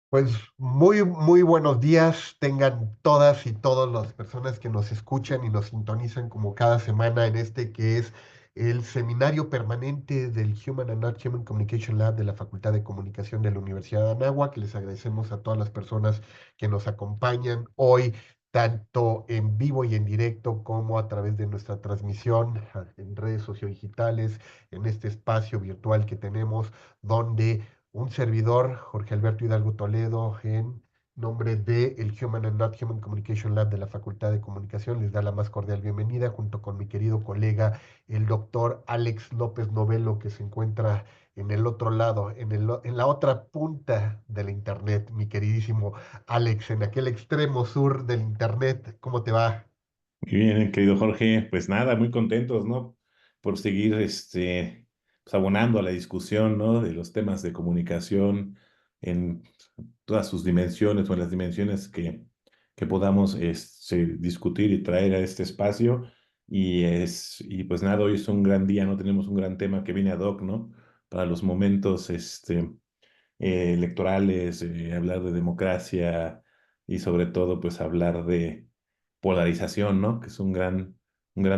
Pues muy buenos días tengan todas y todas las personas que nos escuchan y nos sintonizan como cada semana en este que es el seminario permanente del Human and Not Human Communication Lab de la Facultad de Comunicación de la Universidad de Anáhuac, que les agradecemos a todas las personas que nos acompañan hoy, tanto en vivo y en directo como a través de nuestra transmisión en redes sociodigitales, en este espacio virtual que tenemos donde un servidor, Jorge Alberto Hidalgo Toledo, en nombre de el Human and Not Human Communication Lab de la Facultad de Comunicación, les da la más cordial bienvenida junto con mi querido colega, el doctor Alex López Novelo, que se encuentra en el otro lado, en la otra punta de la Internet, mi queridísimo Alex, en aquel extremo sur del Internet. ¿Cómo te va? Muy bien, querido Jorge, pues nada, muy contentos, ¿no? Por seguir, pues abonando a la discusión, ¿no? De los temas de comunicación en todas sus dimensiones o en las dimensiones que podamos discutir y traer a este espacio. Y pues nada, hoy es un gran día, ¿no? Tenemos un gran tema que viene ad hoc, ¿no? Para los momentos, electorales, hablar de democracia y sobre todo pues hablar de polarización, ¿no? Que es un gran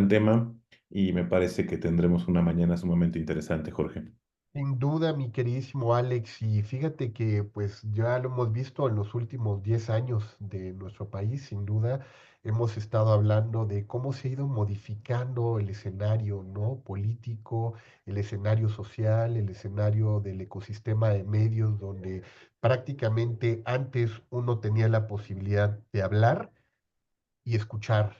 tema y me parece que tendremos una mañana sumamente interesante, Jorge. Sin duda, mi queridísimo Alex, y fíjate que pues ya lo hemos visto en los últimos 10 años de nuestro país, sin duda, hemos estado hablando de cómo se ha ido modificando el escenario, ¿no? Político, el escenario social, el escenario del ecosistema de medios, donde prácticamente antes uno tenía la posibilidad de hablar y escuchar.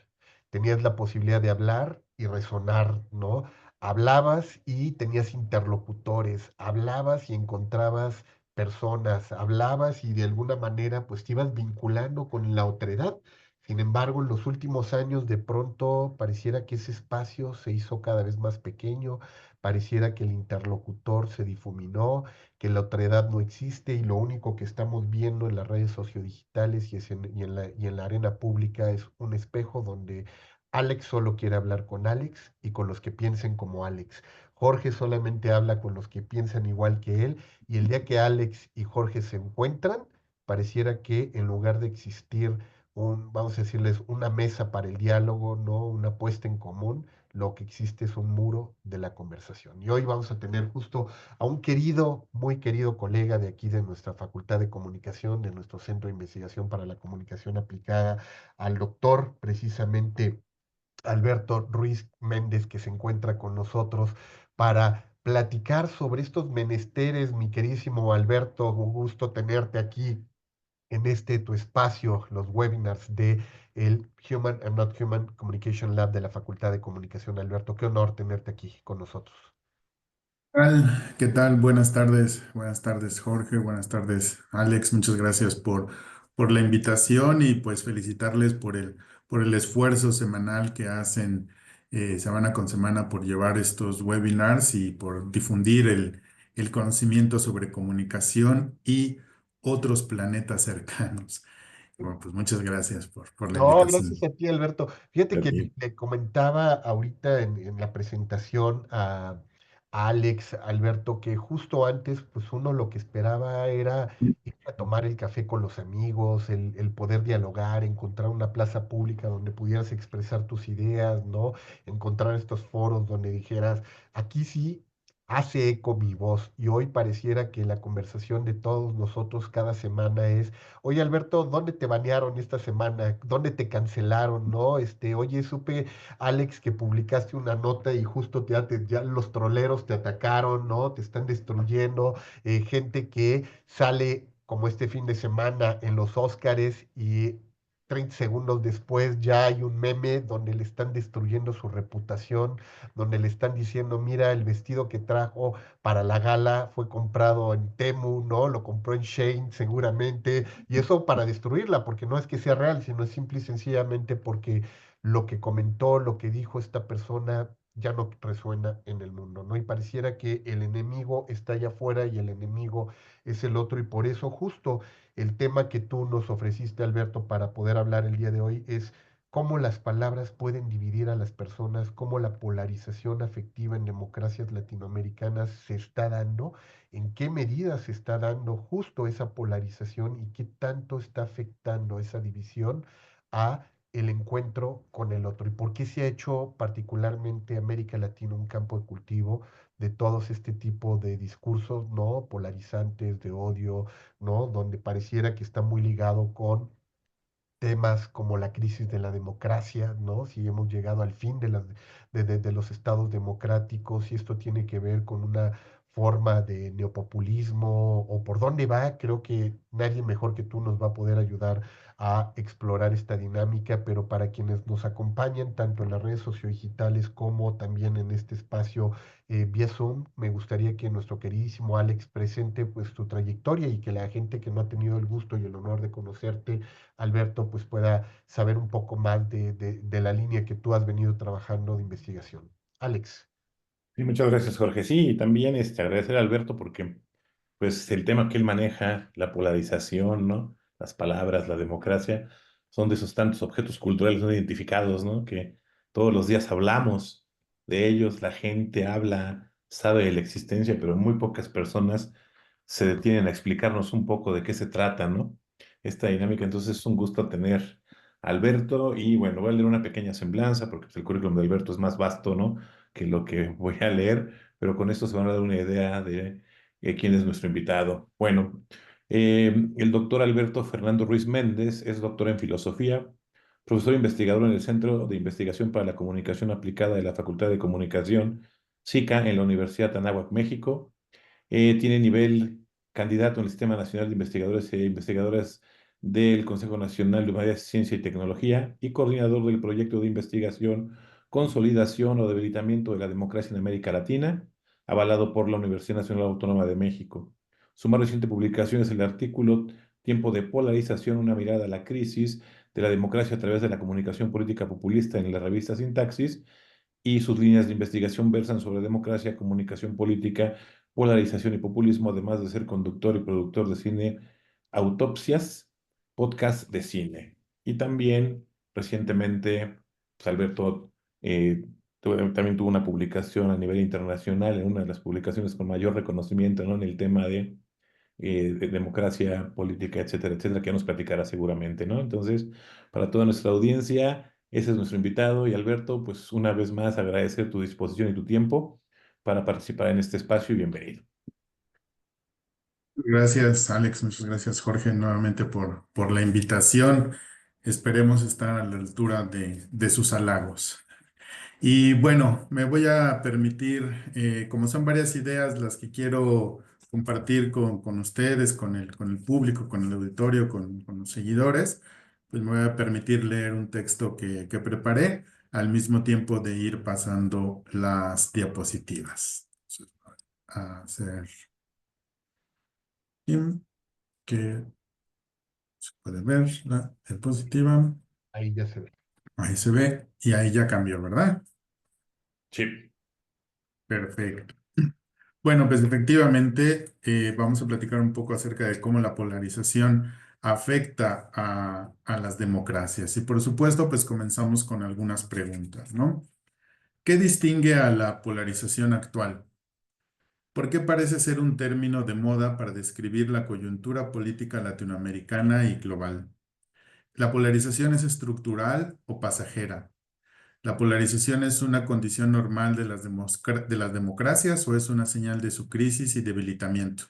Tenías la posibilidad de hablar y resonar, ¿no? Hablabas y tenías interlocutores, hablabas y encontrabas personas, hablabas y de alguna manera pues te ibas vinculando con la otredad. Sin embargo, en los últimos años de pronto pareciera que ese espacio se hizo cada vez más pequeño, pareciera que el interlocutor se difuminó, que la otredad no existe y lo único que estamos viendo en las redes sociodigitales y en la arena pública es un espejo donde Alex solo quiere hablar con Alex y con los que piensen como Alex. Jorge solamente habla con los que piensan igual que él y el día que Alex y Jorge se encuentran, pareciera que en lugar de existir vamos a decirles, una mesa para el diálogo, no una puesta en común, lo que existe es un muro de la conversación. Y hoy vamos a tener justo a un querido, muy querido colega de aquí de nuestra Facultad de Comunicación, de nuestro Centro de Investigación para la Comunicación Aplicada, al doctor precisamente Alberto Ruiz Méndez, que se encuentra con nosotros para platicar sobre estos menesteres. Mi queridísimo Alberto, un gusto tenerte aquí en este tu espacio, los webinars de el Human and Not Human Communication Lab de la Facultad de Comunicación. Alberto, qué honor tenerte aquí con nosotros. ¿Qué tal? Buenas tardes Jorge, buenas tardes Alex, muchas gracias por la invitación y pues felicitarles por el esfuerzo semanal que hacen semana con semana por llevar estos webinars y por difundir el conocimiento sobre comunicación y otros planetas cercanos. Bueno, pues muchas gracias por la No, gracias invitación. a ti, Alberto. Fíjate A que ti. le comentaba ahorita en la presentación a Alex, Alberto, que justo antes, pues uno lo que esperaba era ir a tomar el café con los amigos, el poder dialogar, encontrar una plaza pública donde pudieras expresar tus ideas, ¿no? Encontrar estos foros donde dijeras, aquí sí hace eco mi voz. Y hoy pareciera que la conversación de todos nosotros cada semana es: oye, Alberto, ¿dónde te banearon esta semana? ¿Dónde te cancelaron? ¿No? Oye, supe, Alex, que publicaste una nota y justo ya los troleros te atacaron, ¿no? Te están destruyendo. Gente que sale como este fin de semana en los Óscares y 30 segundos después ya hay un meme donde le están destruyendo su reputación, donde le están diciendo, mira, el vestido que trajo para la gala fue comprado en Temu, ¿no? Lo compró en Shane seguramente, y eso para destruirla, porque no es que sea real, sino es simple y sencillamente porque lo que comentó, lo que dijo esta persona ya no resuena en el mundo, ¿no? Y pareciera que el enemigo está allá afuera y el enemigo es el otro, y por eso justo el tema que tú nos ofreciste, Alberto, para poder hablar el día de hoy es cómo las palabras pueden dividir a las personas, cómo la polarización afectiva en democracias latinoamericanas se está dando, en qué medida se está dando justo esa polarización y qué tanto está afectando esa división a el encuentro con el otro y por qué se ha hecho particularmente América Latina un campo de cultivo de todos este tipo de discursos, ¿no? Polarizantes, de odio, ¿no? Donde pareciera que está muy ligado con temas como la crisis de la democracia, ¿no? Si hemos llegado al fin de los estados democráticos, si esto tiene que ver con una forma de neopopulismo o por dónde va, creo que nadie mejor que tú nos va a poder ayudar a explorar esta dinámica, pero para quienes nos acompañan, tanto en las redes sociodigitales como también en este espacio vía Zoom, me gustaría que nuestro queridísimo Alex presente pues tu trayectoria y que la gente que no ha tenido el gusto y el honor de conocerte Alberto pues pueda saber un poco más de la línea que tú has venido trabajando de investigación. Alex. Sí, muchas gracias, Jorge. Sí, y también agradecer a Alberto porque pues el tema que él maneja, la polarización, ¿no? Las palabras, la democracia, son de esos tantos objetos culturales no identificados, ¿no? Que todos los días hablamos de ellos, la gente habla, sabe de la existencia, pero muy pocas personas se detienen a explicarnos un poco de qué se trata, ¿no? Esta dinámica, entonces es un gusto tener a Alberto y bueno, voy a leer una pequeña semblanza porque pues, el currículum de Alberto es más vasto, ¿no? Que lo que voy a leer, pero con esto se van a dar una idea de quién es nuestro invitado. Bueno, el doctor Alberto Fernando Ruiz Méndez es doctor en filosofía, profesor investigador en el Centro de Investigación para la Comunicación Aplicada de la Facultad de Comunicación, SICA, en la Universidad de Anáhuac, México. Tiene nivel candidato en el Sistema Nacional de Investigadores e Investigadoras del Consejo Nacional de Humanidades, Ciencia y Tecnología y coordinador del proyecto de investigación, consolidación o debilitamiento de la democracia en América Latina, avalado por la Universidad Nacional Autónoma de México. Su más reciente publicación es el artículo Tiempo de polarización, una mirada a la crisis de la democracia a través de la comunicación política populista en la revista Sintaxis, y sus líneas de investigación versan sobre democracia, comunicación política, polarización y populismo, además de ser conductor y productor de cine, Autopsias, podcast de cine. Y también, recientemente, pues, Alberto también tuvo una publicación a nivel internacional, en una de las publicaciones con mayor reconocimiento, ¿no? En el tema de democracia, política, etcétera, etcétera, que ya nos platicará seguramente, ¿no? Entonces, para toda nuestra audiencia, ese es nuestro invitado y Alberto, pues una vez más agradecer tu disposición y tu tiempo para participar en este espacio y bienvenido. Gracias, Alex. Muchas gracias, Jorge, nuevamente por la invitación. Esperemos estar a la altura de sus halagos. Y bueno, me voy a permitir, como son varias ideas las que quiero compartir con ustedes, con el público, con el auditorio, con los seguidores, pues me voy a permitir leer un texto que preparé al mismo tiempo de ir pasando las diapositivas. Entonces, voy a hacer que se puede ver la diapositiva. Ahí ya se ve. Ahí se ve y ahí ya cambió, ¿verdad? Sí. Perfecto. Bueno, pues efectivamente vamos a platicar un poco acerca de cómo la polarización afecta a las democracias. Y por supuesto, pues comenzamos con algunas preguntas, ¿no? ¿Qué distingue a la polarización actual? ¿Por qué parece ser un término de moda para describir la coyuntura política latinoamericana y global? ¿La polarización es estructural o pasajera? ¿La polarización es una condición normal de las democracias o es una señal de su crisis y debilitamiento?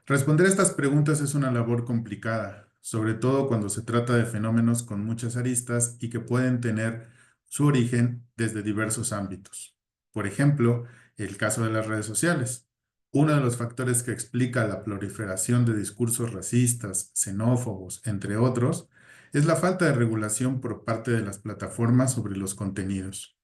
Responder estas preguntas es una labor complicada, sobre todo cuando se trata de fenómenos con muchas aristas y que pueden tener su origen desde diversos ámbitos. Por ejemplo, el caso de las redes sociales. Uno de los factores que explica la proliferación de discursos racistas, xenófobos, entre otros, es la falta de regulación por parte de las plataformas sobre los contenidos.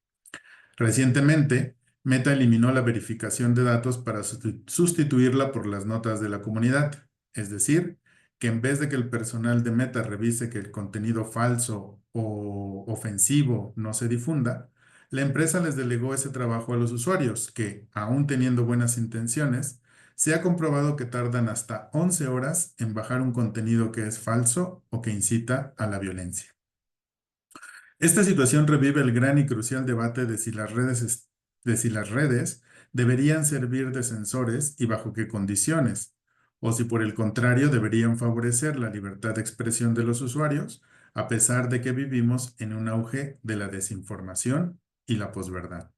Recientemente, Meta eliminó la verificación de datos para sustituirla por las notas de la comunidad, es decir, que en vez de que el personal de Meta revise que el contenido falso o ofensivo no se difunda, la empresa les delegó ese trabajo a los usuarios que, aún teniendo buenas intenciones, se ha comprobado que tardan hasta 11 horas en bajar un contenido que es falso o que incita a la violencia. Esta situación revive el gran y crucial debate de si las redes deberían servir de sensores y bajo qué condiciones, o si por el contrario deberían favorecer la libertad de expresión de los usuarios, a pesar de que vivimos en un auge de la desinformación y la posverdad.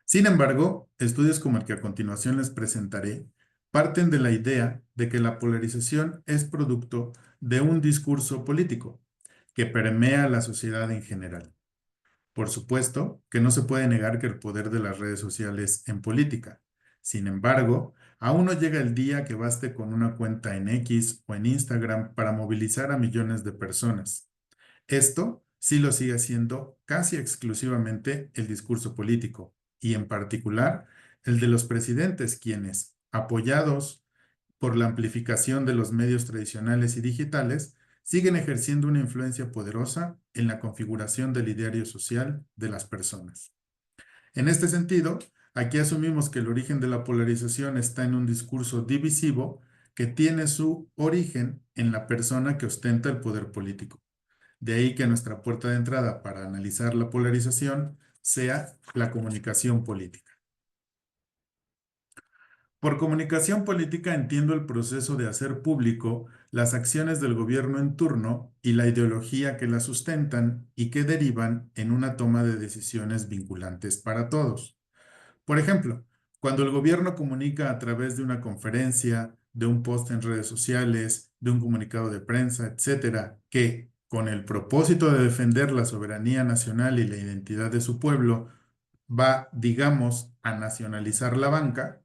Sin embargo, estudios como el que a continuación les presentaré parten de la idea de que la polarización es producto de un discurso político que permea la sociedad en general. Por supuesto que no se puede negar que el poder de las redes sociales en política. Sin embargo, aún no llega el día que baste con una cuenta en X o en Instagram para movilizar a millones de personas. Esto sí lo sigue siendo casi exclusivamente el discurso político, y en particular el de los presidentes, quienes, apoyados por la amplificación de los medios tradicionales y digitales, siguen ejerciendo una influencia poderosa en la configuración del ideario social de las personas. En este sentido, aquí asumimos que el origen de la polarización está en un discurso divisivo que tiene su origen en la persona que ostenta el poder político. De ahí que nuestra puerta de entrada para analizar la polarización sea la comunicación política. Por comunicación política entiendo el proceso de hacer público las acciones del gobierno en turno y la ideología que la sustentan y que derivan en una toma de decisiones vinculantes para todos. Por ejemplo, cuando el gobierno comunica a través de una conferencia, de un post en redes sociales, de un comunicado de prensa, etcétera, que con el propósito de defender la soberanía nacional y la identidad de su pueblo va, digamos, a nacionalizar la banca,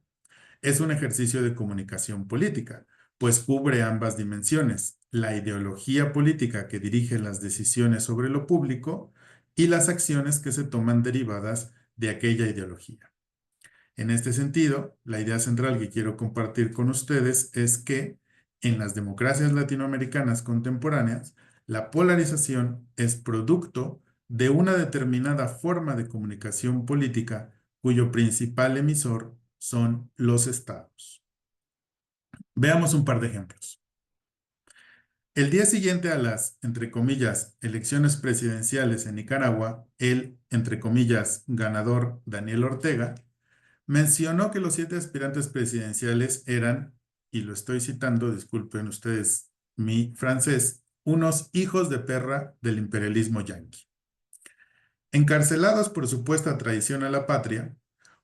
es un ejercicio de comunicación política, pues cubre ambas dimensiones, la ideología política que dirige las decisiones sobre lo público y las acciones que se toman derivadas de aquella ideología. En este sentido, la idea central que quiero compartir con ustedes es que en las democracias latinoamericanas contemporáneas, la polarización es producto de una determinada forma de comunicación política cuyo principal emisor son los estados. Veamos un par de ejemplos. El día siguiente a las, entre comillas, elecciones presidenciales en Nicaragua, el, entre comillas, ganador Daniel Ortega, mencionó que los 7 aspirantes presidenciales eran, y lo estoy citando, disculpen ustedes mi francés, unos hijos de perra del imperialismo yanqui. Encarcelados por supuesta traición a la patria,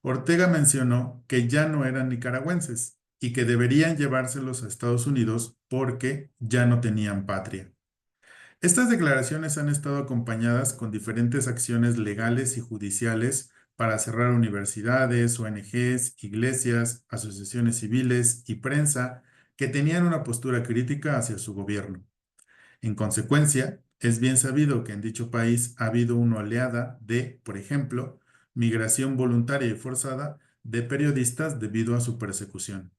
Ortega mencionó que ya no eran nicaragüenses y que deberían llevárselos a Estados Unidos porque ya no tenían patria. Estas declaraciones han estado acompañadas con diferentes acciones legales y judiciales para cerrar universidades, ONGs, iglesias, asociaciones civiles y prensa que tenían una postura crítica hacia su gobierno. En consecuencia, es bien sabido que en dicho país ha habido una oleada de, por ejemplo, migración voluntaria y forzada de periodistas debido a su persecución.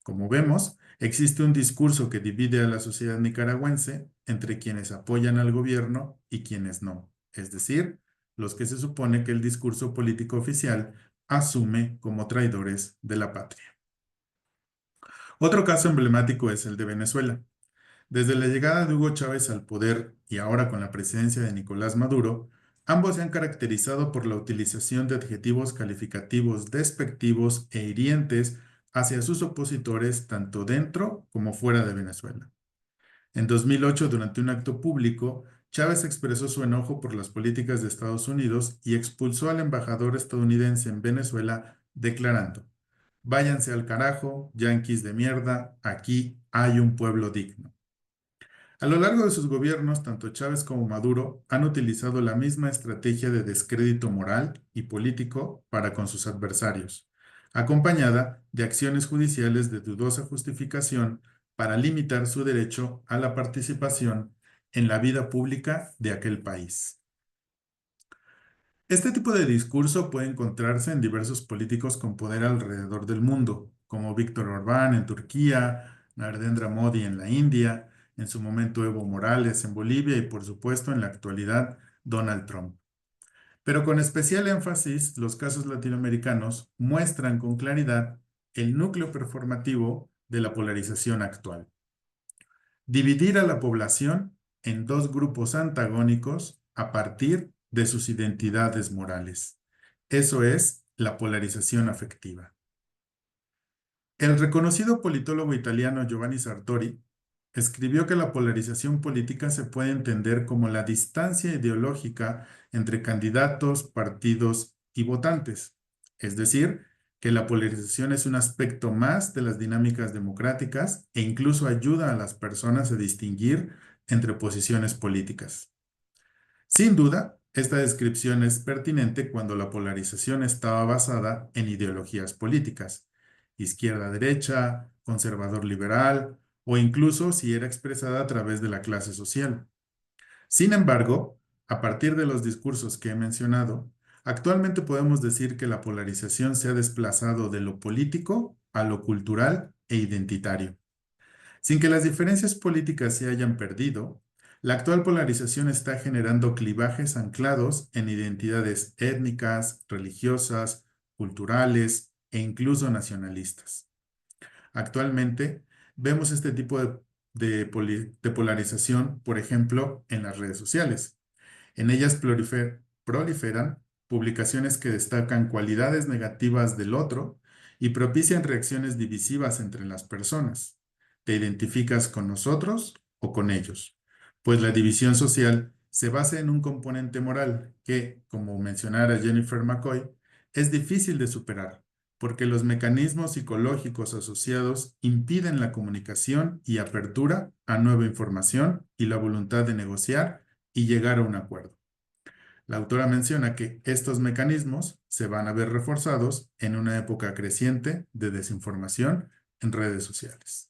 Como vemos, existe un discurso que divide a la sociedad nicaragüense entre quienes apoyan al gobierno y quienes no, es decir, los que se supone que el discurso político oficial asume como traidores de la patria. Otro caso emblemático es el de Venezuela. Desde la llegada de Hugo Chávez al poder y ahora con la presidencia de Nicolás Maduro, ambos se han caracterizado por la utilización de adjetivos calificativos despectivos e hirientes hacia sus opositores tanto dentro como fuera de Venezuela. En 2008, durante un acto público, Chávez expresó su enojo por las políticas de Estados Unidos y expulsó al embajador estadounidense en Venezuela, declarando: "Váyanse al carajo, yanquis de mierda, aquí hay un pueblo digno". A lo largo de sus gobiernos, tanto Chávez como Maduro han utilizado la misma estrategia de descrédito moral y político para con sus adversarios, acompañada de acciones judiciales de dudosa justificación para limitar su derecho a la participación en la vida pública de aquel país. Este tipo de discurso puede encontrarse en diversos políticos con poder alrededor del mundo, como Víctor Orbán en Turquía, Narendra Modi en la India, en su momento Evo Morales en Bolivia y por supuesto en la actualidad Donald Trump. Pero con especial énfasis, los casos latinoamericanos muestran con claridad el núcleo performativo de la polarización actual. Dividir a la población en dos grupos antagónicos a partir de sus identidades morales. Eso es la polarización afectiva. El reconocido politólogo italiano Giovanni Sartori escribió que la polarización política se puede entender como la distancia ideológica entre candidatos, partidos y votantes. Es decir, que la polarización es un aspecto más de las dinámicas democráticas e incluso ayuda a las personas a distinguir entre posiciones políticas. Sin duda, esta descripción es pertinente cuando la polarización estaba basada en ideologías políticas, izquierda-derecha, conservador-liberal, o incluso si era expresada a través de la clase social. Sin embargo, a partir de los discursos que he mencionado, actualmente podemos decir que la polarización se ha desplazado de lo político a lo cultural e identitario. Sin que las diferencias políticas se hayan perdido, la actual polarización está generando clivajes anclados en identidades étnicas, religiosas, culturales e incluso nacionalistas. Actualmente vemos este tipo de polarización, por ejemplo, en las redes sociales. En ellas proliferan publicaciones que destacan cualidades negativas del otro y propician reacciones divisivas entre las personas. ¿Te identificas con nosotros o con ellos? Pues la división social se basa en un componente moral que, como mencionara Jennifer McCoy, es difícil de superar, porque los mecanismos psicológicos asociados impiden la comunicación y apertura a nueva información y la voluntad de negociar y llegar a un acuerdo. La autora menciona que estos mecanismos se van a ver reforzados en una época creciente de desinformación en redes sociales.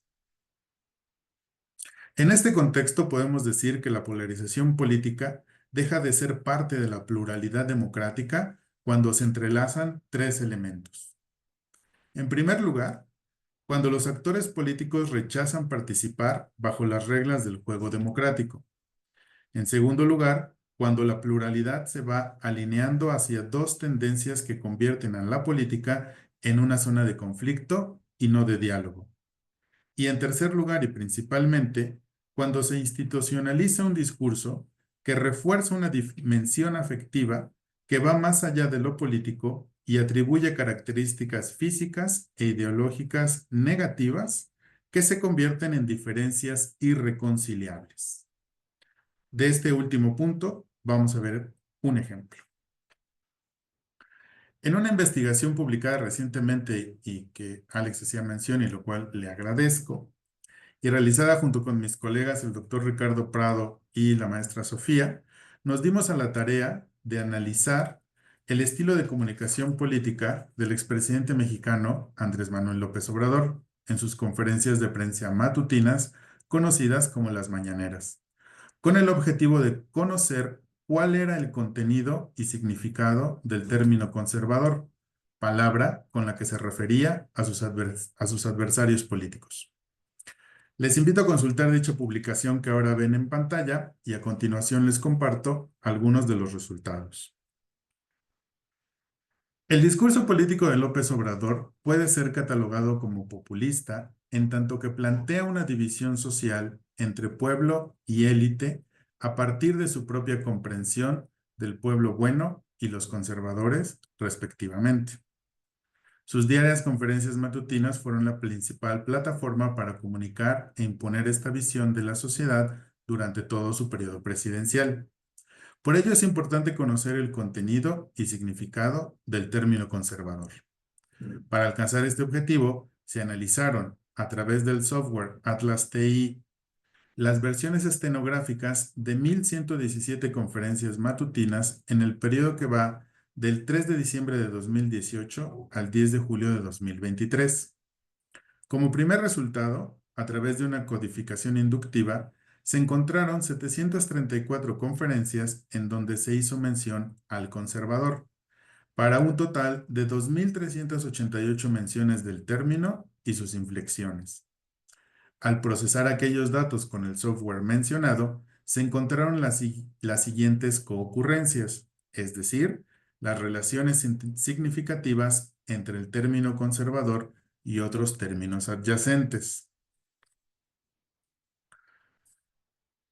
En este contexto podemos decir que la polarización política deja de ser parte de la pluralidad democrática cuando se entrelazan tres elementos. En primer lugar, cuando los actores políticos rechazan participar bajo las reglas del juego democrático. En segundo lugar, cuando la pluralidad se va alineando hacia dos tendencias que convierten a la política en una zona de conflicto y no de diálogo. Y en tercer lugar, y principalmente, cuando se institucionaliza un discurso que refuerza una dimensión afectiva que va más allá de lo político y atribuye características físicas e ideológicas negativas que se convierten en diferencias irreconciliables. De este último punto, vamos a ver un ejemplo. En una investigación publicada recientemente y que Alex hacía mención y lo cual le agradezco, y realizada junto con mis colegas el doctor Ricardo Prado y la maestra Sofía, nos dimos a la tarea de analizar el estilo de comunicación política del expresidente mexicano Andrés Manuel López Obrador en sus conferencias de prensa matutinas conocidas como las mañaneras, con el objetivo de conocer cuál era el contenido y significado del término conservador, palabra con la que se refería a sus adversarios políticos. Les invito a consultar dicha publicación que ahora ven en pantalla y a continuación les comparto algunos de los resultados. El discurso político de López Obrador puede ser catalogado como populista en tanto que plantea una división social entre pueblo y élite a partir de su propia comprensión del pueblo bueno y los conservadores, respectivamente. Sus diarias conferencias matutinas fueron la principal plataforma para comunicar e imponer esta visión de la sociedad durante todo su periodo presidencial. Por ello es importante conocer el contenido y significado del término conservador. Para alcanzar este objetivo, se analizaron, a través del software Atlas TI, las versiones estenográficas de 1,117 conferencias matutinas en el periodo que va del 3 de diciembre de 2018 al 10 de julio de 2023. Como primer resultado, a través de una codificación inductiva, se encontraron 734 conferencias en donde se hizo mención al conservador, para un total de 2,388 menciones del término y sus inflexiones. Al procesar aquellos datos con el software mencionado, se encontraron las siguientes coocurrencias, es decir, las relaciones significativas entre el término conservador y otros términos adyacentes.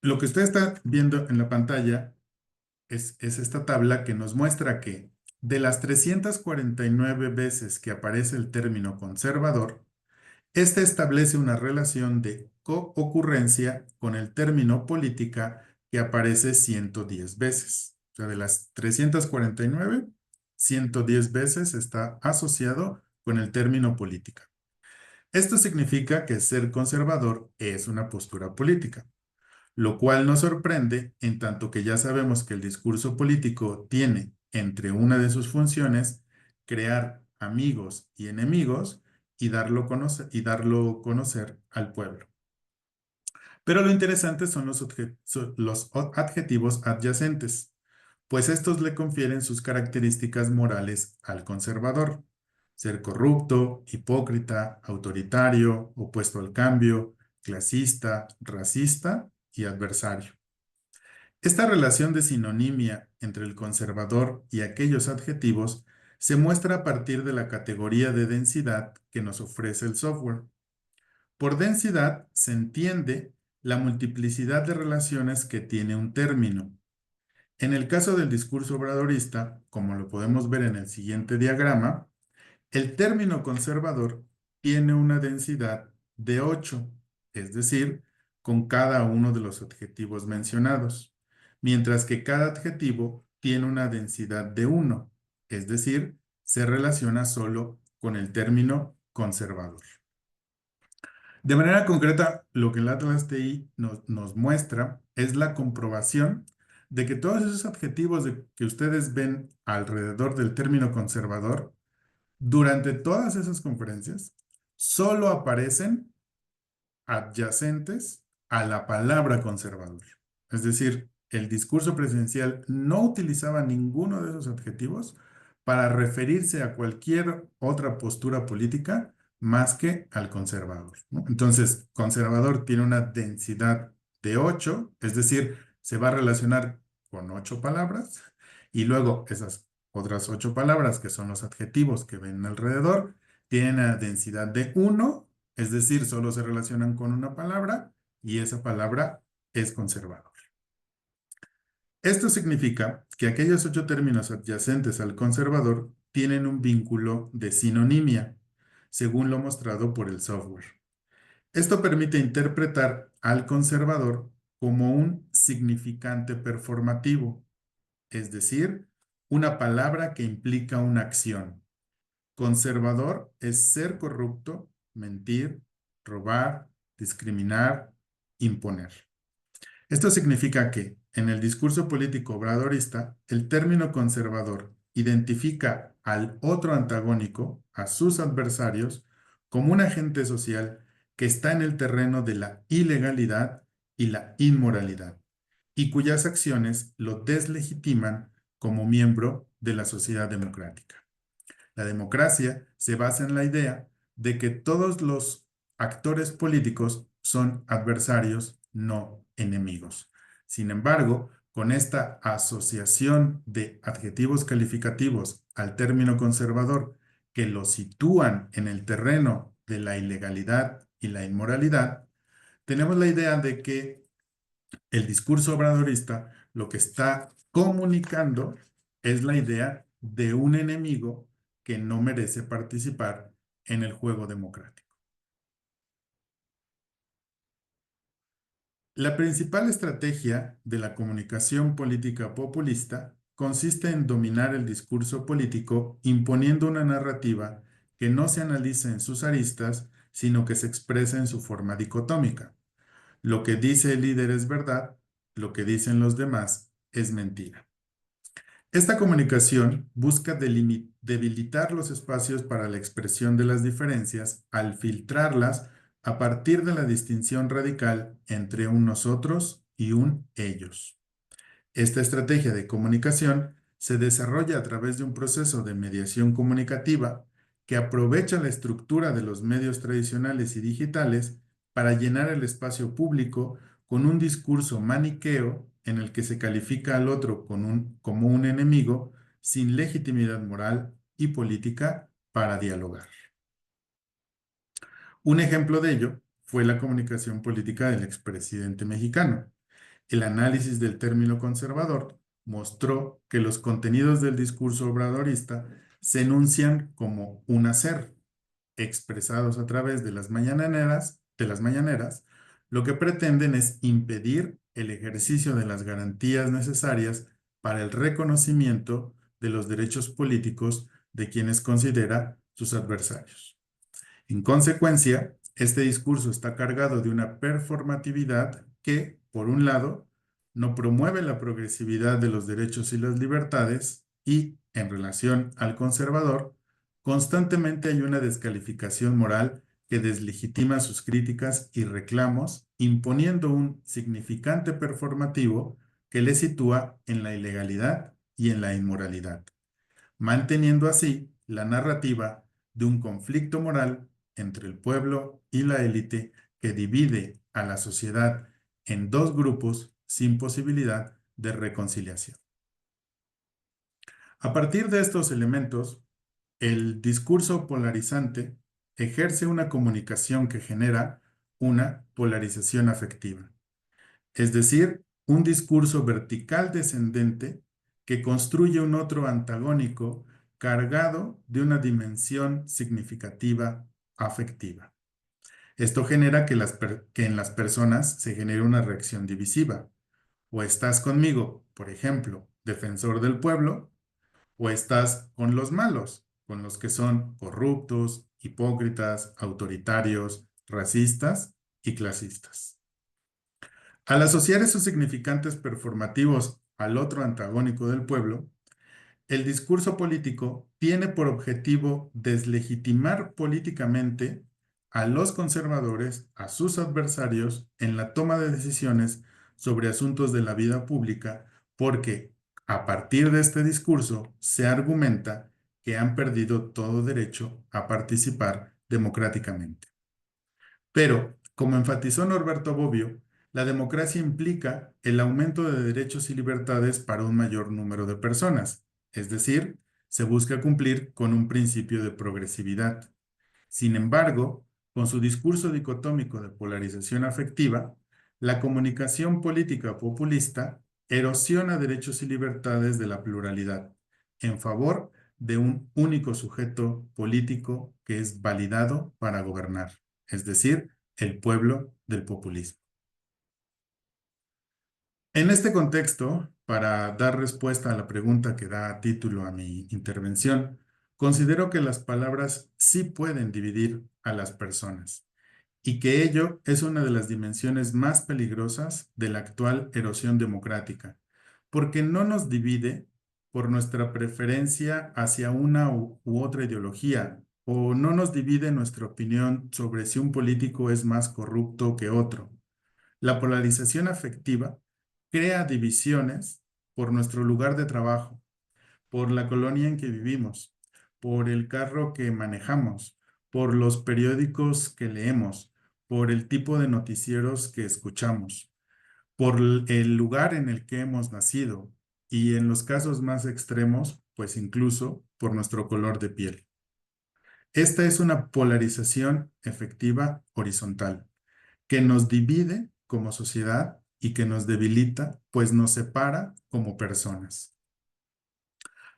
Lo que usted está viendo en la pantalla es esta tabla que nos muestra que de las 349 veces que aparece el término conservador, este establece una relación de coocurrencia con el término política que aparece 110 veces. O sea, de las 349, 110 veces está asociado con el término política. Esto significa que ser conservador es una postura política, lo cual nos sorprende en tanto que ya sabemos que el discurso político tiene entre una de sus funciones crear amigos y enemigos y darlo conocer al pueblo. Pero lo interesante son los adjetivos adyacentes, pues estos le confieren sus características morales al conservador: ser corrupto, hipócrita, autoritario, opuesto al cambio, clasista, racista y adversario. Esta relación de sinonimia entre el conservador y aquellos adjetivos se muestra a partir de la categoría de densidad que nos ofrece el software. Por densidad se entiende la multiplicidad de relaciones que tiene un término. En el caso del discurso obradorista, como lo podemos ver en el siguiente diagrama, el término conservador tiene una densidad de 8, es decir, con cada uno de los adjetivos mencionados, mientras que cada adjetivo tiene una densidad de 1, es decir, se relaciona solo con el término conservador. De manera concreta, lo que el Atlas TI nos muestra es la comprobación de que todos esos adjetivos que ustedes ven alrededor del término conservador, durante todas esas conferencias, solo aparecen adyacentes a la palabra conservador. Es decir, el discurso presidencial no utilizaba ninguno de esos adjetivos para referirse a cualquier otra postura política más que al conservador, ¿no? Entonces, conservador tiene una densidad de 8, es decir, se va a relacionar con 8 palabras, y luego esas otras 8 palabras, que son los adjetivos que ven alrededor, tienen una densidad de 1, es decir, solo se relacionan con una palabra y esa palabra es conservador. Esto significa que aquellos 8 términos adyacentes al conservador tienen un vínculo de sinonimia, según lo mostrado por el software. Esto permite interpretar al conservador como un significante performativo, es decir, una palabra que implica una acción. Conservador es ser corrupto, mentir, robar, discriminar, imponer. Esto significa que, en el discurso político obradorista, el término conservador identifica al otro antagónico, a sus adversarios, como un agente social que está en el terreno de la ilegalidad y la inmoralidad, y cuyas acciones lo deslegitiman como miembro de la sociedad democrática. La democracia se basa en la idea de que todos los actores políticos son adversarios, no enemigos. Sin embargo, con esta asociación de adjetivos calificativos al término conservador que lo sitúan en el terreno de la ilegalidad y la inmoralidad, tenemos la idea de que el discurso obradorista lo que está comunicando es la idea de un enemigo que no merece participar en el juego democrático. La principal estrategia de la comunicación política populista consiste en dominar el discurso político imponiendo una narrativa que no se analiza en sus aristas, sino que se expresa en su forma dicotómica. Lo que dice el líder es verdad, lo que dicen los demás es mentira. Esta comunicación busca debilitar los espacios para la expresión de las diferencias al filtrarlas a partir de la distinción radical entre un nosotros y un ellos. Esta estrategia de comunicación se desarrolla a través de un proceso de mediación comunicativa que aprovecha la estructura de los medios tradicionales y digitales para llenar el espacio público con un discurso maniqueo en el que se califica al otro como un enemigo sin legitimidad moral y política para dialogar. Un ejemplo de ello fue la comunicación política del expresidente mexicano. El análisis del término conservador mostró que los contenidos del discurso obradorista se enuncian como un hacer, expresados a través de las mañaneras, lo que pretenden es impedir el ejercicio de las garantías necesarias para el reconocimiento de los derechos políticos de quienes considera sus adversarios. En consecuencia, este discurso está cargado de una performatividad que, por un lado, no promueve la progresividad de los derechos y las libertades y, en relación al conservador, constantemente hay una descalificación moral que deslegitima sus críticas y reclamos, imponiendo un significante performativo que le sitúa en la ilegalidad y en la inmoralidad, manteniendo así la narrativa de un conflicto moral entre el pueblo y la élite que divide a la sociedad en dos grupos sin posibilidad de reconciliación. A partir de estos elementos, el discurso polarizante ejerce una comunicación que genera una polarización afectiva, es decir, un discurso vertical descendente que construye un otro antagónico cargado de una dimensión significativa afectiva. Esto genera que en las personas se genere una reacción divisiva. O estás conmigo, por ejemplo, defensor del pueblo, o estás con los malos, con los que son corruptos, hipócritas, autoritarios, racistas y clasistas. Al asociar esos significantes performativos al otro antagónico del pueblo, el discurso político tiene por objetivo deslegitimar políticamente a los conservadores, a sus adversarios, en la toma de decisiones sobre asuntos de la vida pública, porque a partir de este discurso se argumenta que han perdido todo derecho a participar democráticamente. Pero, como enfatizó Norberto Bobbio, la democracia implica el aumento de derechos y libertades para un mayor número de personas, es decir, se busca cumplir con un principio de progresividad. Sin embargo, con su discurso dicotómico de polarización afectiva, la comunicación política populista erosiona derechos y libertades de la pluralidad en favor de un único sujeto político que es validado para gobernar, es decir, el pueblo del populismo. En este contexto, para dar respuesta a la pregunta que da título a mi intervención, considero que las palabras sí pueden dividir a las personas y que ello es una de las dimensiones más peligrosas de la actual erosión democrática, porque no nos divide por nuestra preferencia hacia una u otra ideología, o no nos divide nuestra opinión sobre si un político es más corrupto que otro. La polarización afectiva crea divisiones por nuestro lugar de trabajo, por la colonia en que vivimos, por el carro que manejamos, por los periódicos que leemos, por el tipo de noticieros que escuchamos, por el lugar en el que hemos nacido y en los casos más extremos, pues incluso por nuestro color de piel. Esta es una polarización efectiva horizontal que nos divide como sociedad y que nos debilita, pues nos separa como personas.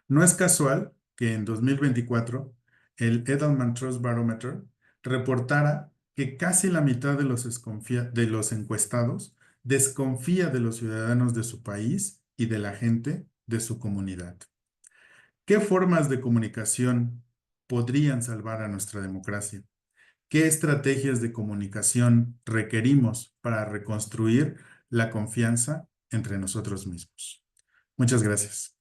No es casual que en 2024 el Edelman Trust Barometer reportara que casi la mitad de los encuestados desconfía de los ciudadanos de su país y de la gente de su comunidad. ¿Qué formas de comunicación podrían salvar a nuestra democracia? ¿Qué estrategias de comunicación requerimos para reconstruir la confianza entre nosotros mismos? Muchas gracias.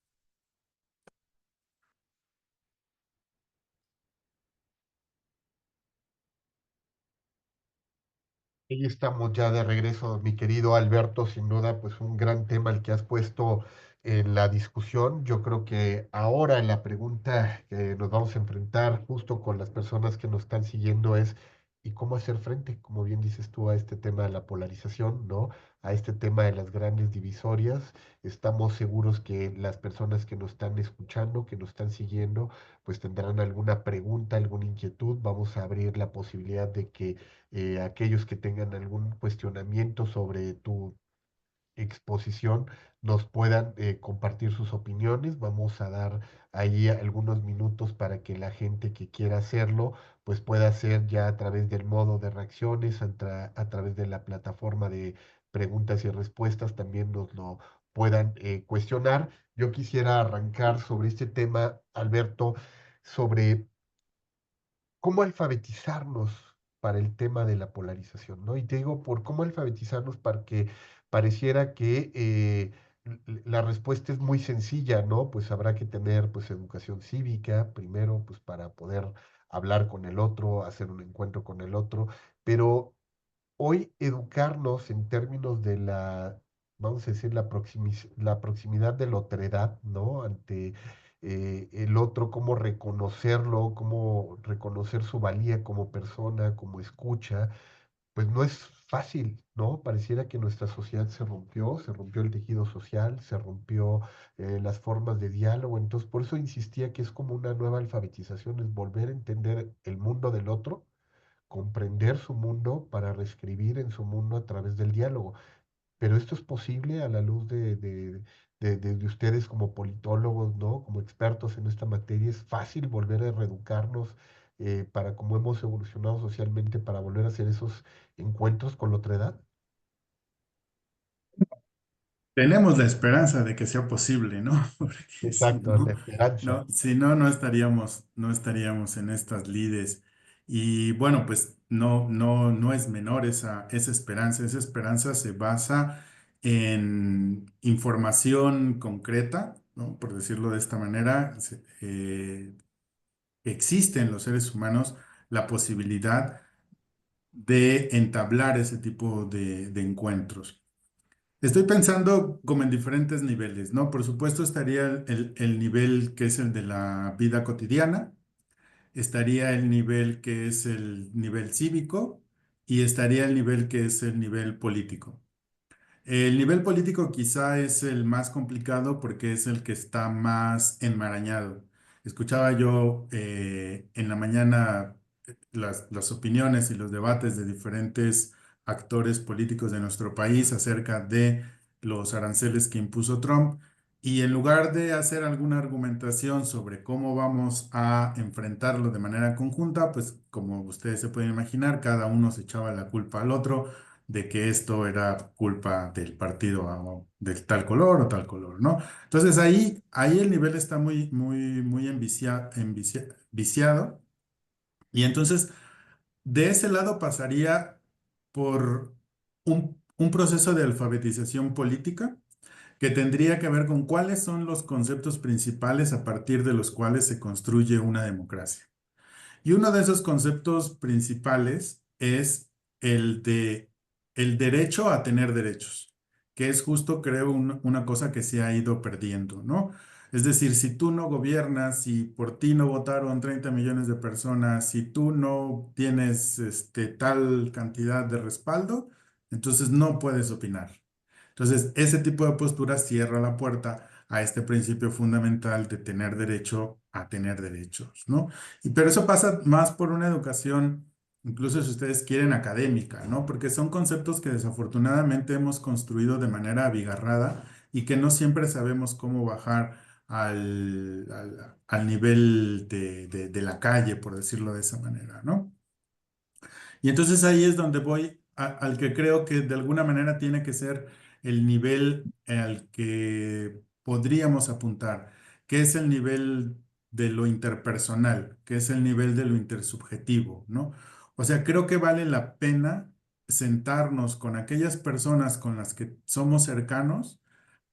Ahí estamos ya de regreso, mi querido Alberto, sin duda, pues un gran tema el que has puesto en la discusión. Yo creo que ahora la pregunta que nos vamos a enfrentar justo con las personas que nos están siguiendo es, ¿y cómo hacer frente, como bien dices tú, a este tema de la polarización, ¿no? A este tema de las grandes divisorias. Estamos seguros que las personas que nos están escuchando, que nos están siguiendo, pues tendrán alguna pregunta, alguna inquietud. Vamos a abrir la posibilidad de que aquellos que tengan algún cuestionamiento sobre tu exposición nos puedan compartir sus opiniones. Vamos a dar ahí algunos minutos para que la gente que quiera hacerlo, pues pueda hacer ya a través del modo de reacciones, a través de la plataforma de preguntas y respuestas, también nos lo puedan cuestionar. Yo quisiera arrancar sobre este tema, Alberto, sobre cómo alfabetizarnos para el tema de la polarización, ¿no? Y te digo, por cómo alfabetizarnos para que pareciera que la respuesta es muy sencilla, ¿no? Pues habrá que tener, pues, educación cívica primero, pues, para poder hablar con el otro, hacer un encuentro con el otro, pero hoy educarnos en términos de vamos a decir, la proximidad de la otredad, ¿no? Ante el otro, cómo reconocerlo, cómo reconocer su valía como persona, como escucha, pues no es fácil, ¿no? Pareciera que nuestra sociedad se rompió el tejido social, se rompió las formas de diálogo, entonces por eso insistía que es como una nueva alfabetización, es volver a entender el mundo del otro, comprender su mundo para reescribir en su mundo a través del diálogo. Pero esto es posible a la luz de ustedes como politólogos, ¿no? Como expertos en esta materia. Es fácil volver a reeducarnos para cómo hemos evolucionado socialmente para volver a hacer esos encuentros con la otra edad. Tenemos la esperanza de que sea posible, ¿no? Porque si Exacto, la no, esperanza. no estaríamos en estas lides. Y bueno, pues no es menor esa esperanza. Esa esperanza se basa en información concreta, ¿no? Por decirlo de esta manera, existe en los seres humanos la posibilidad de entablar ese tipo de encuentros. Estoy pensando como en diferentes niveles, ¿no? Por supuesto estaría el nivel que es el de la vida cotidiana, estaría el nivel que es el nivel cívico y estaría el nivel que es el nivel político. El nivel político quizá es el más complicado porque es el que está más enmarañado. Escuchaba yo en la mañana las opiniones y los debates de diferentes actores políticos de nuestro país acerca de los aranceles que impuso Trump y en lugar de hacer alguna argumentación sobre cómo vamos a enfrentarlo de manera conjunta, pues como ustedes se pueden imaginar, cada uno se echaba la culpa al otro de que esto era culpa del partido del tal color o tal color, ¿no? Entonces ahí el nivel está muy viciado y entonces de ese lado pasaría por un proceso de alfabetización política que tendría que ver con cuáles son los conceptos principales a partir de los cuales se construye una democracia. Y uno de esos conceptos principales es el de el derecho a tener derechos, que es justo, creo, una cosa que se ha ido perdiendo, ¿no? Es decir, si tú no gobiernas, si por ti no votaron 30 millones de personas, si tú no tienes tal cantidad de respaldo, entonces no puedes opinar. Entonces, ese tipo de postura cierra la puerta a este principio fundamental de tener derecho a tener derechos, ¿no? Pero eso pasa más por una educación, incluso si ustedes quieren, académica, ¿no? Porque son conceptos que desafortunadamente hemos construido de manera abigarrada y que no siempre sabemos cómo bajar al nivel de la calle, por decirlo de esa manera, ¿no? Y entonces ahí es donde voy al que creo que de alguna manera tiene que ser el nivel al que podríamos apuntar, que es el nivel de lo interpersonal, que es el nivel de lo intersubjetivo, ¿no? O sea, creo que vale la pena sentarnos con aquellas personas con las que somos cercanos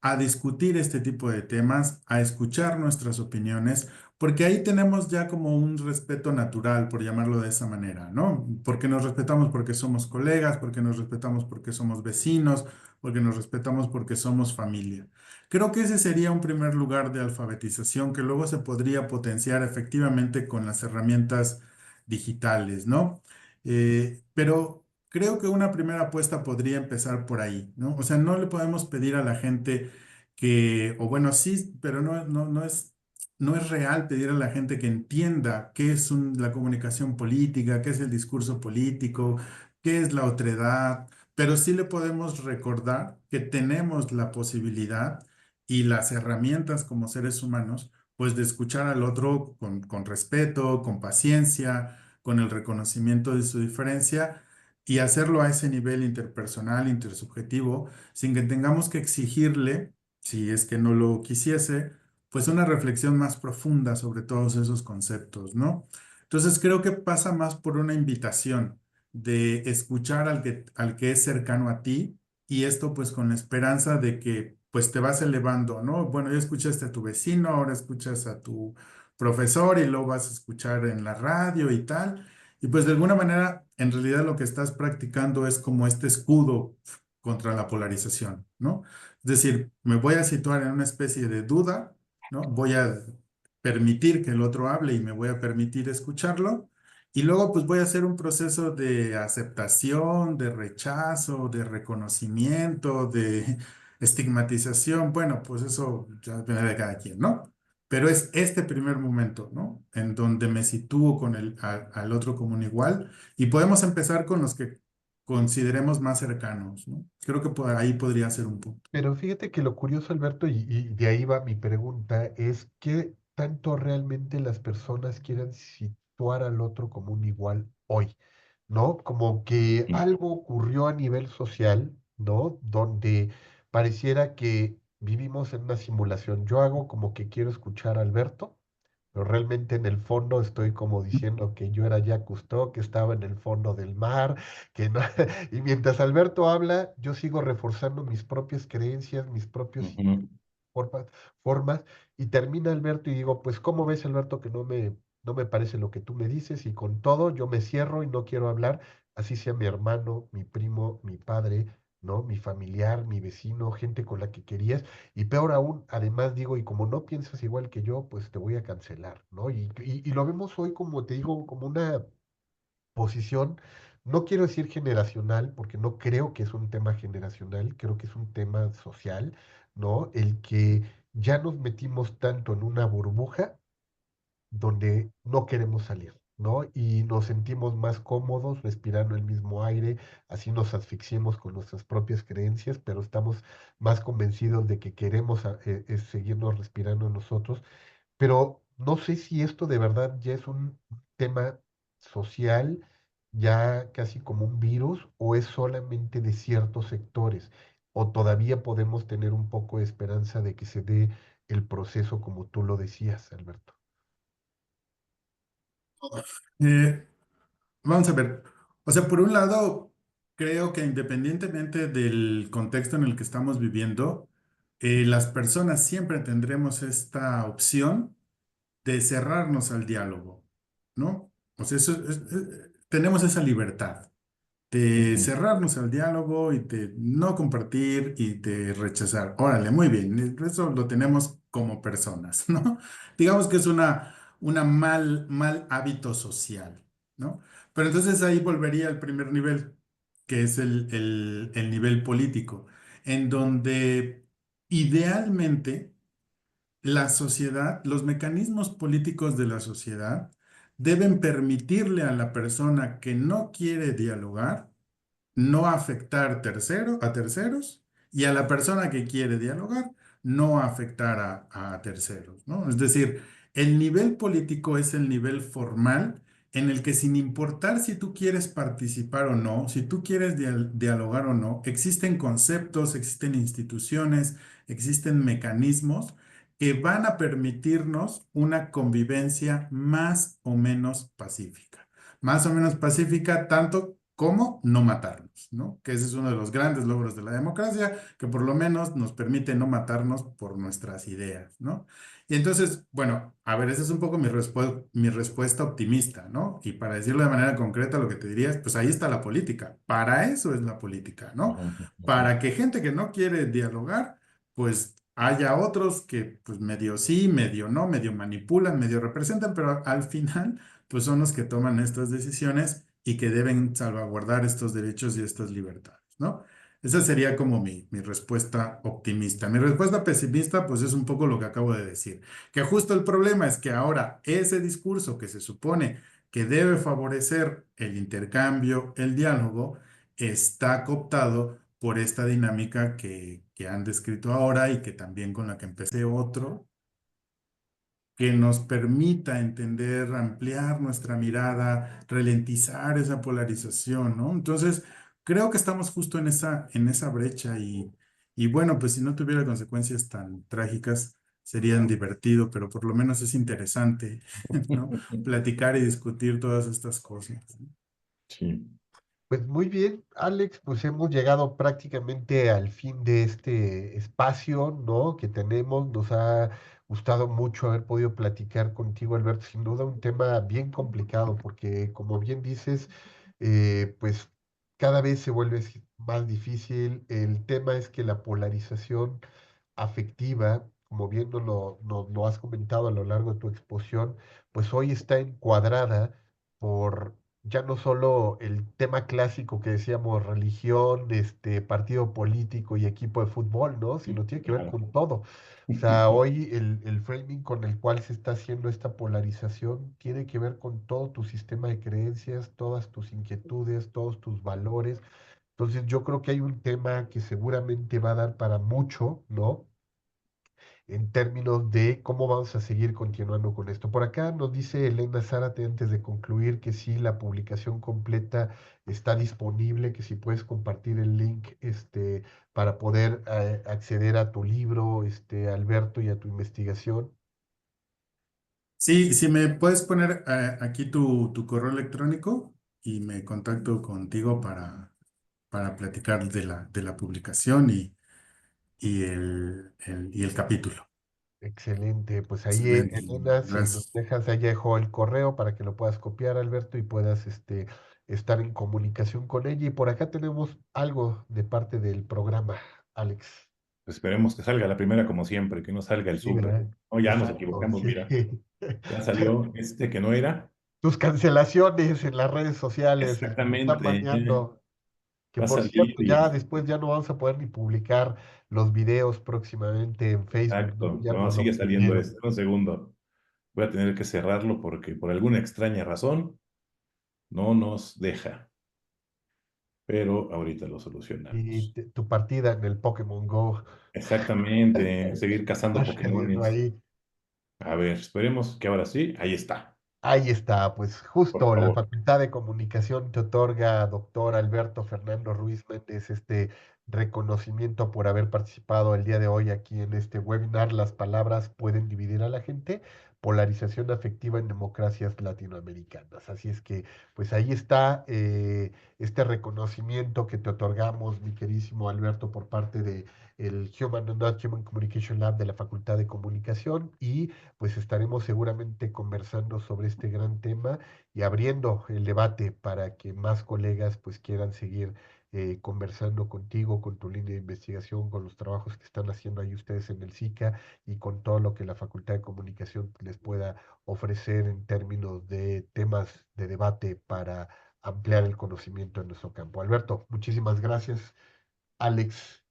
a discutir este tipo de temas, a escuchar nuestras opiniones, porque ahí tenemos ya como un respeto natural, por llamarlo de esa manera, ¿no? Porque nos respetamos porque somos colegas, porque nos respetamos porque somos vecinos, porque nos respetamos porque somos familia. Creo que ese sería un primer lugar de alfabetización que luego se podría potenciar efectivamente con las herramientas digitales, ¿no? Pero creo que una primera apuesta podría empezar por ahí, ¿no? O sea, no le podemos pedir a la gente o bueno, sí, pero no es real pedir a la gente que entienda qué es la comunicación política, qué es el discurso político, qué es la otredad, pero sí le podemos recordar que tenemos la posibilidad y las herramientas como seres humanos, pues de escuchar al otro con respeto, con paciencia, con el reconocimiento de su diferencia y hacerlo a ese nivel interpersonal, intersubjetivo, sin que tengamos que exigirle, si es que no lo quisiese, pues una reflexión más profunda sobre todos esos conceptos, ¿no? Entonces creo que pasa más por una invitación de escuchar al que es cercano a ti y esto pues con la esperanza de que pues te vas elevando, ¿no? Bueno, ya escuchaste a tu vecino, ahora escuchas a tu profesor y luego vas a escuchar en la radio y tal. Y pues de alguna manera, en realidad lo que estás practicando es como este escudo contra la polarización, ¿no? Es decir, me voy a situar en una especie de duda, ¿no? Voy a permitir que el otro hable y me voy a permitir escucharlo. Y luego pues voy a hacer un proceso de aceptación, de rechazo, de reconocimiento, de estigmatización. Bueno, pues eso ya depende de cada quien, ¿no? Pero es este primer momento, ¿no? En donde me sitúo con al otro como un igual y podemos empezar con los que consideremos más cercanos, ¿no? Creo que por ahí podría ser un punto. Pero fíjate que lo curioso, Alberto, y de ahí va mi pregunta, es qué tanto realmente las personas quieren situar al otro como un igual hoy, ¿no? Como que algo ocurrió a nivel social, ¿no? Donde pareciera que vivimos en una simulación. Yo hago como que quiero escuchar a Alberto, pero realmente en el fondo estoy como diciendo que yo era Jacques Cousteau, que estaba en el fondo del mar, que no. Y mientras Alberto habla, yo sigo reforzando mis propias creencias, mis propios Ujú. formas, formas, y termina Alberto y digo, pues, ¿cómo ves, Alberto, que no me parece lo que tú me dices? Y con todo yo me cierro y no quiero hablar, así sea mi hermano, mi primo, mi padre, ¿no? Mi familiar, mi vecino, gente con la que querías, y peor aún, además digo, y como no piensas igual que yo, pues te voy a cancelar, ¿no? Y lo vemos hoy, como te digo, como una posición, no quiero decir generacional, porque no creo que es un tema generacional, creo que es un tema social, ¿no? El que ya nos metimos tanto en una burbuja donde no queremos salir, ¿no? Y nos sentimos más cómodos respirando el mismo aire, así nos asfixiemos con nuestras propias creencias, pero estamos más convencidos de que queremos seguirnos respirando nosotros, pero no sé si esto de verdad ya es un tema social, ya casi como un virus, o es solamente de ciertos sectores, o todavía podemos tener un poco de esperanza de que se dé el proceso como tú lo decías, Alberto. Eh, Vamos a ver. O sea, por un lado, creo que independientemente del contexto en el que estamos viviendo, las personas siempre tendremos esta opción de cerrarnos al diálogo, ¿no? O sea, tenemos esa libertad de Ujú. cerrarnos al diálogo y de no compartir y de rechazar. Órale, muy bien, eso lo tenemos como personas, ¿no? Digamos que es una mal hábito social, ¿no? Pero entonces ahí volvería al primer nivel, que es el nivel político, en donde idealmente la sociedad, los mecanismos políticos de la sociedad deben permitirle a la persona que no quiere dialogar no afectar a terceros y a la persona que quiere dialogar, no afectar a terceros, ¿no? Es decir, el nivel político es el nivel formal en el que sin importar si tú quieres participar o no, si tú quieres dialogar o no, existen conceptos, existen instituciones, existen mecanismos que van a permitirnos una convivencia más o menos pacífica. Más o menos pacífica, tanto como no matarnos, ¿no? Que ese es uno de los grandes logros de la democracia, que por lo menos nos permite no matarnos por nuestras ideas, ¿no? Y entonces, bueno, a ver, esa es un poco mi respuesta optimista, ¿no? Y para decirlo de manera concreta, lo que te diría es, pues ahí está la política. Para eso es la política, ¿no? Ujú. Ujú. Para que gente que no quiere dialogar, pues haya otros que, pues medio sí, medio no, medio manipulan, medio representan, pero al final, pues son los que toman estas decisiones y que deben salvaguardar estos derechos y estas libertades, ¿no? Esa sería como mi respuesta optimista. Mi respuesta pesimista, pues es un poco lo que acabo de decir, que justo el problema es que ahora ese discurso que se supone que debe favorecer el intercambio, el diálogo, está cooptado por esta dinámica que han descrito ahora y que también con la que empecé otro, que nos permita entender, ampliar nuestra mirada, ralentizar esa polarización, ¿no? Entonces, creo que estamos justo en esa brecha y bueno, pues si no tuviera consecuencias tan trágicas, serían divertido, pero por lo menos es interesante, ¿no? Platicar y discutir todas estas cosas. Sí, Pues muy bien, Alex, pues hemos llegado prácticamente al fin de este espacio, ¿no? Que tenemos. Nos ha gustado mucho haber podido platicar contigo, Alberto. Sin duda un tema bien complicado porque, como bien dices, pues cada vez se vuelve más difícil. El tema es que la polarización afectiva, como bien nos lo has comentado a lo largo de tu exposición, pues hoy está encuadrada por ya no solo el tema clásico que decíamos, religión, partido político y equipo de fútbol, ¿no? Sino tiene que ver claro. con todo. O sea, hoy el framing con el cual se está haciendo esta polarización tiene que ver con todo tu sistema de creencias, todas tus inquietudes, todos tus valores. Entonces, yo creo que hay un tema que seguramente va a dar para mucho, ¿no? En términos de cómo vamos a seguir continuando con esto. Por acá nos dice Elena Zárate antes de concluir que sí, la publicación completa está disponible, que si puedes compartir el link para poder acceder a tu libro, Alberto, y a tu investigación. Sí, si me puedes poner aquí tu correo electrónico y me contacto contigo para platicar de la publicación y el capítulo. Excelente, pues ahí, Excelente, Elena, si nos gracias. dejas, ahí dejo el correo para que lo puedas copiar, Alberto, y puedas estar en comunicación con ella. Y por acá tenemos algo de parte del programa, Alex. Esperemos que salga la primera como siempre, que no salga el Sí, súper. ¿verdad? Oh, ya nos Exacto, equivocamos, sí. mira. Ya salió este que no era. Tus cancelaciones en las redes sociales, el que te están Exactamente, ya baneando, que va a por salir cierto, ya y después ya no vamos a poder ni publicar los videos próximamente en Facebook, ¿no? exacto. Ya No, nos lo sigue saliendo prohibieron. este. Un segundo. Voy a tener que cerrarlo porque por alguna extraña razón no nos deja. Pero ahorita lo Y solucionamos. tu partida en el Pokémon Go Exactamente, seguir cazando está saliendo Pokémones. ahí. A ver, esperemos que ahora sí. Ahí está. Ahí está, pues Por justo la favor. Facultad de Comunicación te otorga, doctor Alberto Fernando Ruiz Méndez, este reconocimiento por haber participado el día de hoy aquí en este webinar. Las palabras pueden dividir a la gente. Polarización afectiva en democracias latinoamericanas. Así es que, pues ahí está este reconocimiento que te otorgamos, mi querísimo Alberto, por parte de el Human and Not Human Communication Lab de la Facultad de Comunicación y pues estaremos seguramente conversando sobre este gran tema y abriendo el debate para que más colegas pues quieran seguir conversando contigo, con tu línea de investigación, con los trabajos que están haciendo ahí ustedes en el SICA y con todo lo que la Facultad de Comunicación les pueda ofrecer en términos de temas de debate para ampliar el conocimiento en nuestro campo. Alberto, muchísimas gracias. Alex,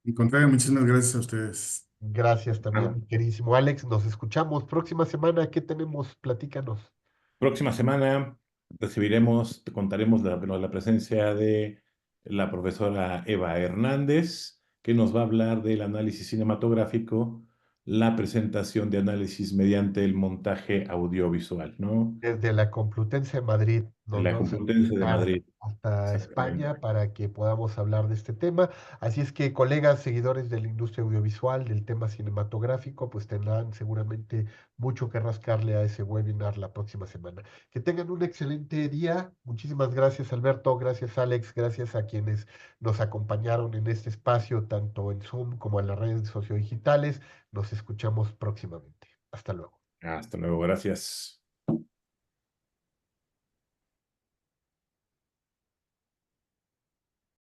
Al contrario, muchísimas gracias a ustedes. gracias también, Nada. mi queridísimo Alex. Nos escuchamos próxima semana. ¿Qué tenemos? Platícanos. Próxima semana recibiremos, te contaremos la presencia de la profesora Eva Hernández, que nos va a hablar del análisis cinematográfico, la presentación de análisis mediante el montaje audiovisual, ¿no? Desde la Complutense de Madrid De nos la vamos a Complutense de comunicar Madrid. hasta Exactamente. España para que podamos hablar de este tema. Así es que, colegas, seguidores de la industria audiovisual, del tema cinematográfico, pues tendrán seguramente mucho que rascarle a ese webinar la próxima semana. Que tengan un excelente día. Muchísimas gracias, Alberto. Gracias, Alex. Gracias a quienes nos acompañaron en este espacio, tanto en Zoom como en las redes sociodigitales. Nos escuchamos próximamente. Hasta luego. Hasta luego, gracias.